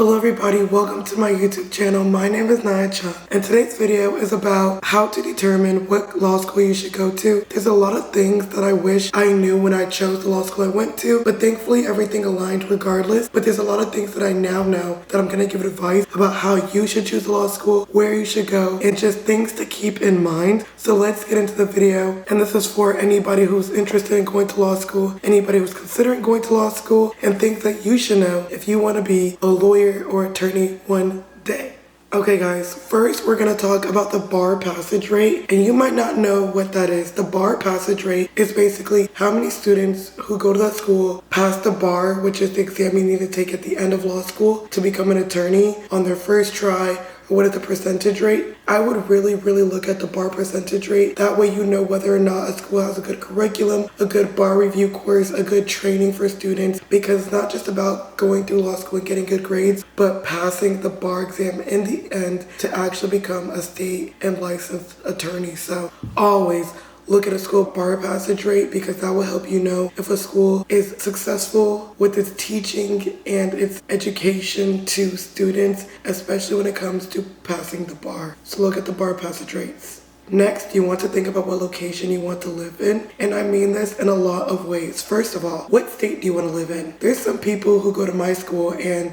Hello everybody, welcome to my YouTube channel. My name is Naya, and today's video is about how to determine what law school you should go to. There's a lot of things that I wish I knew when I chose the law school I went to, but thankfully everything aligned regardless. But there's a lot of things that I now know that I'm going to give advice about how you should choose a law school, where you should go, and just things to keep in mind. So let's get into the video, and this is for anybody who's interested in going to law school, anybody who's considering going to law school, and things that you should know if you want to be a lawyer or attorney one day. Okay guys, first we're going to talk about the bar passage rate, and you might not know what that is. The bar passage rate is basically how many students who go to that school pass the bar, which is the exam you need to take at the end of law school to become an attorney, on their first try. What is the percentage rate? I would really look at the bar percentage rate. That way you know whether or not a school has a good curriculum, a good bar review course, a good training for students, because it's not just about going through law school and getting good grades, but passing the bar exam in the end to actually become a state and licensed attorney. So always look at a school bar passage rate, because that will help you know if a school is successful with its teaching and its education to students, especially when it comes to passing the bar. So look at the bar passage rates. Next, you want to think about what location you want to live in, and I mean this in a lot of ways. First of all, what state do you want to live in? There's some people who go to my school and,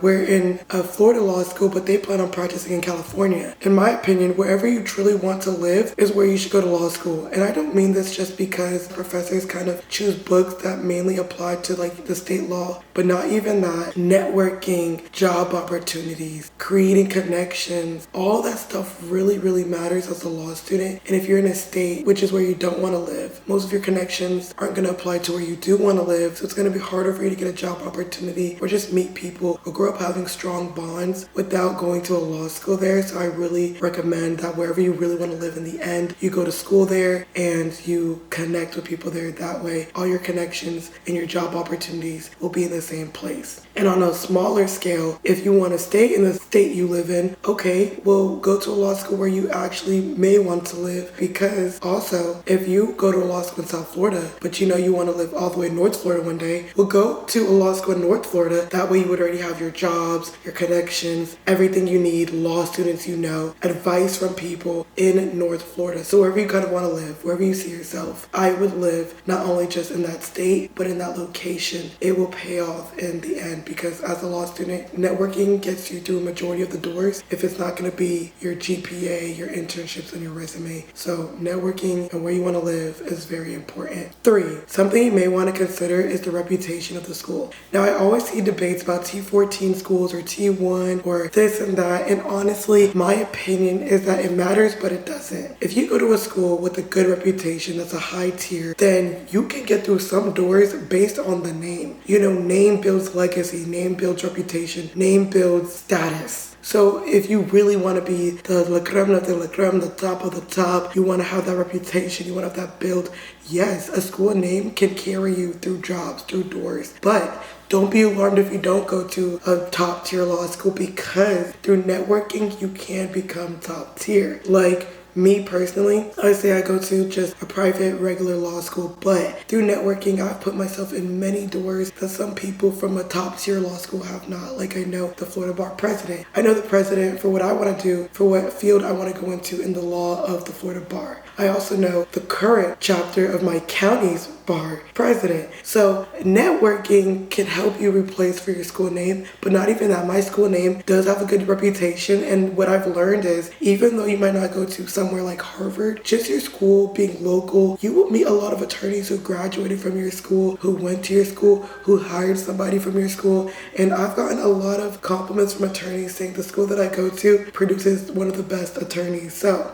we're in a Florida law school, but they plan on practicing in California. In my opinion, wherever you truly want to live is where you should go to law school. And I don't mean this just because professors kind of choose books that mainly apply to the state law, but not even that. Networking, job opportunities, creating connections, all that stuff really matters as a law student. And if you're in a state which is where you don't want to live, most of your connections aren't going to apply to where you do want to live, so it's going to be harder for you to get a job opportunity or just meet people or grow up having strong bonds without going to a law school there. So I really recommend that wherever you really want to live in the end, you go to school there and you connect with people there. That way all your connections and your job opportunities will be in the same place. And on a smaller scale, if you want to stay in the state you live in, okay, well, go to a law school where you actually may want to live, because also if you go to a law school in South Florida, but you want to live all the way in North Florida one day, well, go to a law school in North Florida. That way you would already have your jobs, your connections, everything you need, law students advice from people in North Florida. So wherever you kind of want to live, wherever you see yourself, I would live not only just in that state, but in that location. It will pay off in the end, because as a law student, networking gets you through a majority of the doors if it's not going to be your GPA, your internships, and your resume. So networking and where you want to live is very important. 3, something you may want to consider is the reputation of the school. Now, I always see debates about T14 schools or T1 or this and that, and honestly, my opinion is that it matters, but it doesn't. If you go to a school with a good reputation that's a high tier, then you can get through some doors based on the name. Name builds legacy, name builds reputation, name builds status. So if you really want to be the la creme de la creme, the top of the top, you want to have that reputation, you want to have that build, yes, a school name can carry you through jobs, through doors. But don't be alarmed if you don't go to a top tier law school, because through networking, you can become top tier. Like me personally, I say I go to just a private regular law school, but through networking, I've put myself in many doors that some people from a top tier law school have not. Like, I know the Florida Bar president. I know the president for what I want to do, for what field I want to go into in the law of the Florida Bar. I also know the current chapter of my county's bar president. So networking can help you replace for your school name, but not even that. My school name does have a good reputation, and what I've learned is, even though you might not go to somewhere like Harvard, just your school being local, you will meet a lot of attorneys who graduated from your school, who went to your school, who hired somebody from your school. And I've gotten a lot of compliments from attorneys saying the school that I go to produces one of the best attorneys. So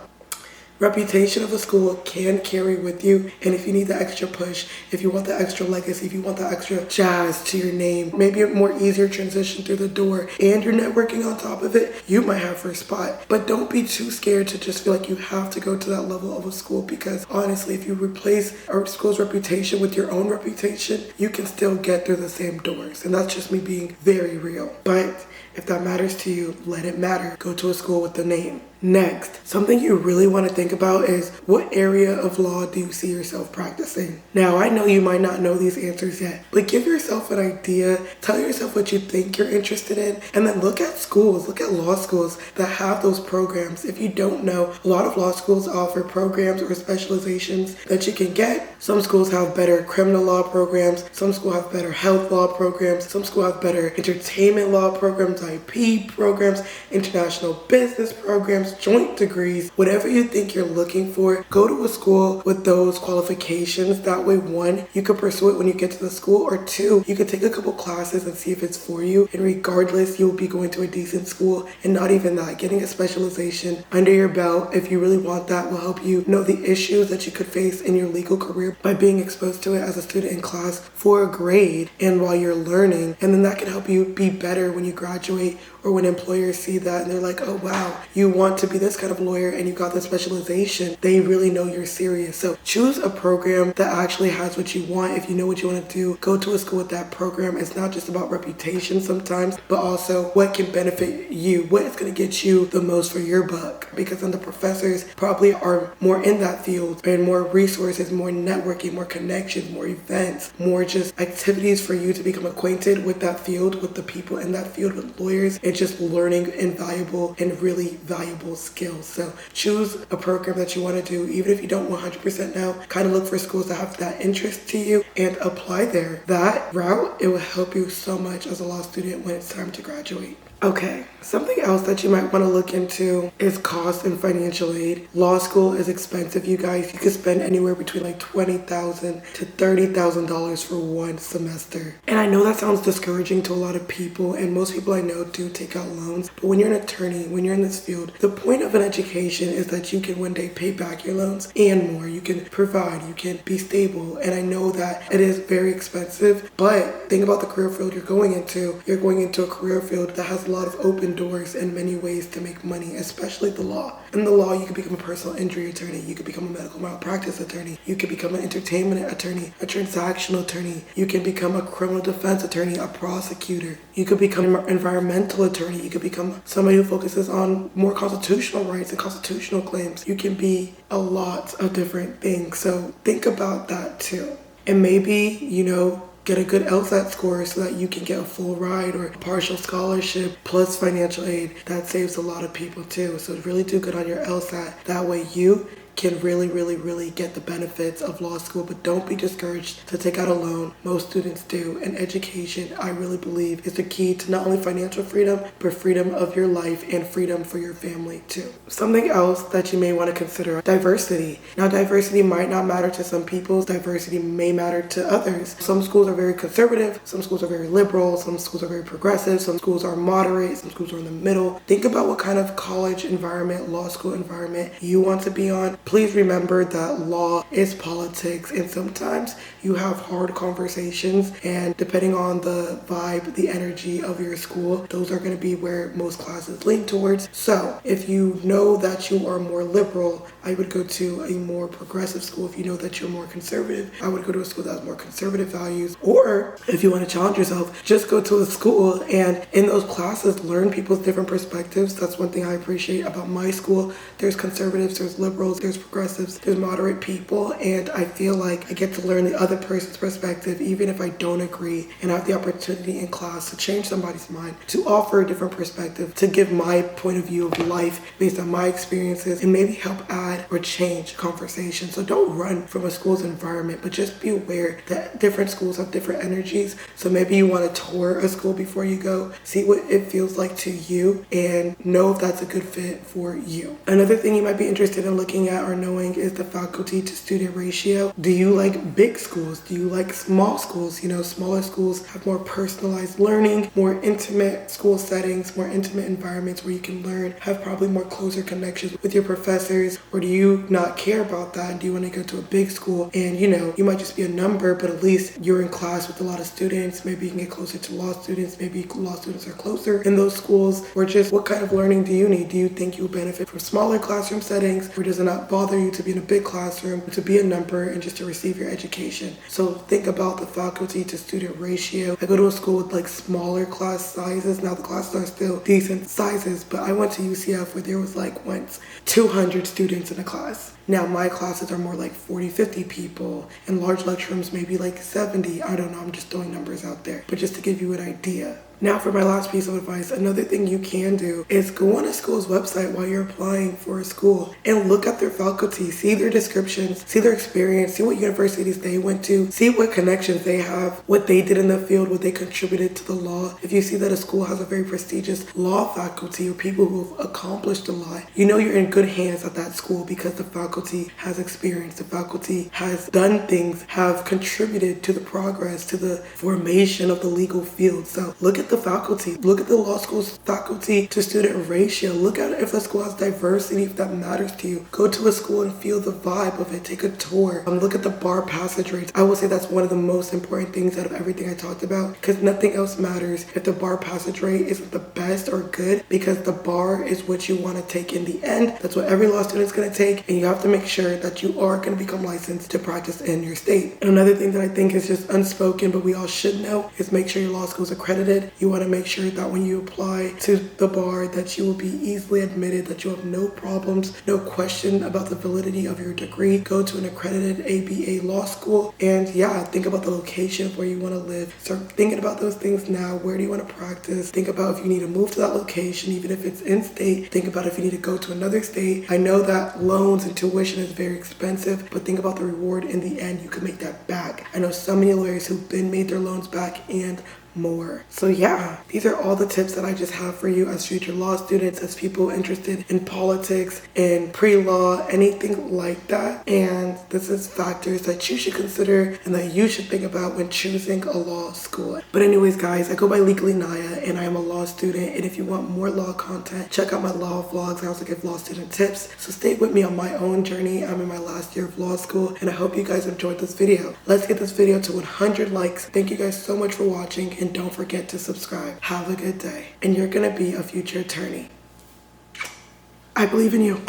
reputation of a school can carry with you, and if you need the extra push, if you want the extra legacy, if you want the extra jazz to your name, maybe a more easier transition through the door, and you're networking on top of it, you might have first spot. But don't be too scared to just feel like you have to go to that level of a school, because honestly, if you replace a school's reputation with your own reputation, you can still get through the same doors. And that's just me being very real. But if that matters to you, let it matter. Go to a school with the name. Next, something you really want to think think about is, what area of law do you see yourself practicing? Now, I know you might not know these answers yet, but give yourself an idea, tell yourself what you think you're interested in, and then look at schools, look at law schools that have those programs. If you don't know, a lot of law schools offer programs or specializations that you can get. Some schools have better criminal law programs, some schools have better health law programs, some schools have better entertainment law programs, IP programs, international business programs, joint degrees, whatever you think you're looking for, go to a school with those qualifications. That way, one, you could pursue it when you get to the school, or two, you could take a couple classes and see if it's for you. And regardless, you'll be going to a decent school, and not even that, getting a specialization under your belt, if you really want that, will help you know the issues that you could face in your legal career by being exposed to it as a student in class for a grade and while you're learning. And then that can help you be better when you graduate, or when employers see that and they're like, oh wow, you want to be this kind of lawyer and you got the specialization. They really know you're serious. So choose a program that actually has what you want. If you know what you want to do, go to a school with that program. It's not just about reputation sometimes, but also what can benefit you, what is going to get you the most for your buck. Because then the professors probably are more in that field, and more resources, more networking, more connections, more events, more just activities for you to become acquainted with that field, with the people in that field, with lawyers, and just learning invaluable and really valuable skills. So choose a program that you want to do, even if you don't 100% know. Kind of look for schools that have that interest to you and apply there. That route, it will help you so much as a law student when it's time to graduate. Okay, something else that you might want to look into is cost and financial aid. Law school is expensive, you guys. You could spend anywhere between like $20,000 to $30,000 for one semester. And I know that sounds discouraging to a lot of people, and most people I know do take out loans. But when you're an attorney, when you're in this field, the point of an education is that you can one day pay back your loans and more. You can provide, you can be stable. And I know that it is very expensive, but think about the career field you're going into. You're going into a career field that has a lot of open doors in many ways to make money, especially the law. In the law, you could become a personal injury attorney, you could become a medical malpractice attorney, you could become an entertainment attorney, a transactional attorney, you can become a criminal defense attorney, a prosecutor, you could become an environmental attorney, you could become somebody who focuses on more constitutional rights and constitutional claims. You can be a lot of different things, so think about that too. And maybe, get a good LSAT score so that you can get a full ride or a partial scholarship plus financial aid. That saves a lot of people too. So really do good on your LSAT. That way you can really get the benefits of law school, but don't be discouraged to take out a loan. Most students do, and education, I really believe, is the key to not only financial freedom, but freedom of your life and freedom for your family too. Something else that you may want to consider, diversity. Now, diversity might not matter to some people, diversity may matter to others. Some schools are very conservative, some schools are very liberal, some schools are very progressive, some schools are moderate, some schools are in the middle. Think about what kind of college environment, law school environment you want to be on. Please remember that law is politics, and sometimes you have hard conversations, and depending on the vibe, the energy of your school, those are going to be where most classes lean towards. So if you know that you are more liberal, I would go to a more progressive school. If you know that you're more conservative, I would go to a school that has more conservative values. Or if you want to challenge yourself, just go to a school and in those classes learn people's different perspectives. That's one thing I appreciate about my school. There's conservatives, there's liberals, there's progressives, there's moderate people, and I feel like I get to learn the other person's perspective even if I don't agree, and I have the opportunity in class to change somebody's mind, to offer a different perspective, to give my point of view of life based on my experiences, and maybe help add or change conversation. So don't run from a school's environment, but just be aware that different schools have different energies. So maybe you want to tour a school before you go, see what it feels like to you, and know if that's a good fit for you. Another thing you might be interested in looking at or knowing is the faculty to student ratio. Do you like big schools? Do you like small schools? Smaller schools have more personalized learning, more intimate school settings, more intimate environments where you can learn, have probably more closer connections with your professors. Or do you not care about that? Do you want to go to a big school and you might just be a number, but at least you're in class with a lot of students. Maybe you can get closer to law students. Maybe law students are closer in those schools. Or just what kind of learning do you need? Do you think you'll benefit from smaller classroom settings, or does it not bother you to be in a big classroom, to be a number, and just to receive your education. So think about the faculty to student ratio. I go to a school with like smaller class sizes. Now the classes are still decent sizes, but I went to UCF where there was like once 200 students in a class. Now my classes are more like 40, 50 people, and large lecture rooms maybe like 70. I don't know, I'm just throwing numbers out there, but just to give you an idea. Now for my last piece of advice, another thing you can do is go on a school's website while you're applying for a school and look at their faculty, see their descriptions, see their experience, see what universities they went to, see what connections they have, what they did in the field, what they contributed to the law. If you see that a school has a very prestigious law faculty or people who've accomplished a lot, you know you're in good hands at that school because the faculty has experience, the faculty has done things, have contributed to the progress, to the formation of the legal field. So look at the faculty, look at the law school's faculty to student ratio, look at if the school has diversity, if that matters to you. Go to a school and feel the vibe of it, take a tour, look at the bar passage rates. I will say that's one of the most important things out of everything I talked about, because nothing else matters if the bar passage rate isn't the best or good, because the bar is what you want to take in the end. That's what every law student is going to take, and you have to make sure that you are going to become licensed to practice in your state. And another thing that I think is just unspoken but we all should know is make sure your law school is accredited. You want to make sure that when you apply to the bar that you will be easily admitted, that you have no problems, no question about the validity of your degree. Go to an accredited ABA law school, and yeah, think about the location of where you want to live. Start thinking about those things now. Where do you want to practice? Think about if you need to move to that location, even if it's in state. Think about if you need to go to another state. I know that loans and tuition is very expensive, but think about the reward in the end. You can make that back. I know so many lawyers who've been made their loans back and more. So yeah, these are all the tips that I just have for you as future law students, as people interested in politics and pre-law, anything like that. And this is factors that you should consider and that you should think about when choosing a law school. But anyways guys, I go by Legally Naya and I am a law student, and if you want more law content, check out my law vlogs. I also give law student tips, so stay with me on my own journey. I'm in my last year of law school, and I hope you guys enjoyed this video. Let's get this video to 100 likes. Thank you guys so much for watching, and don't forget to subscribe. Have a good day, and you're gonna be a future attorney. I believe in you.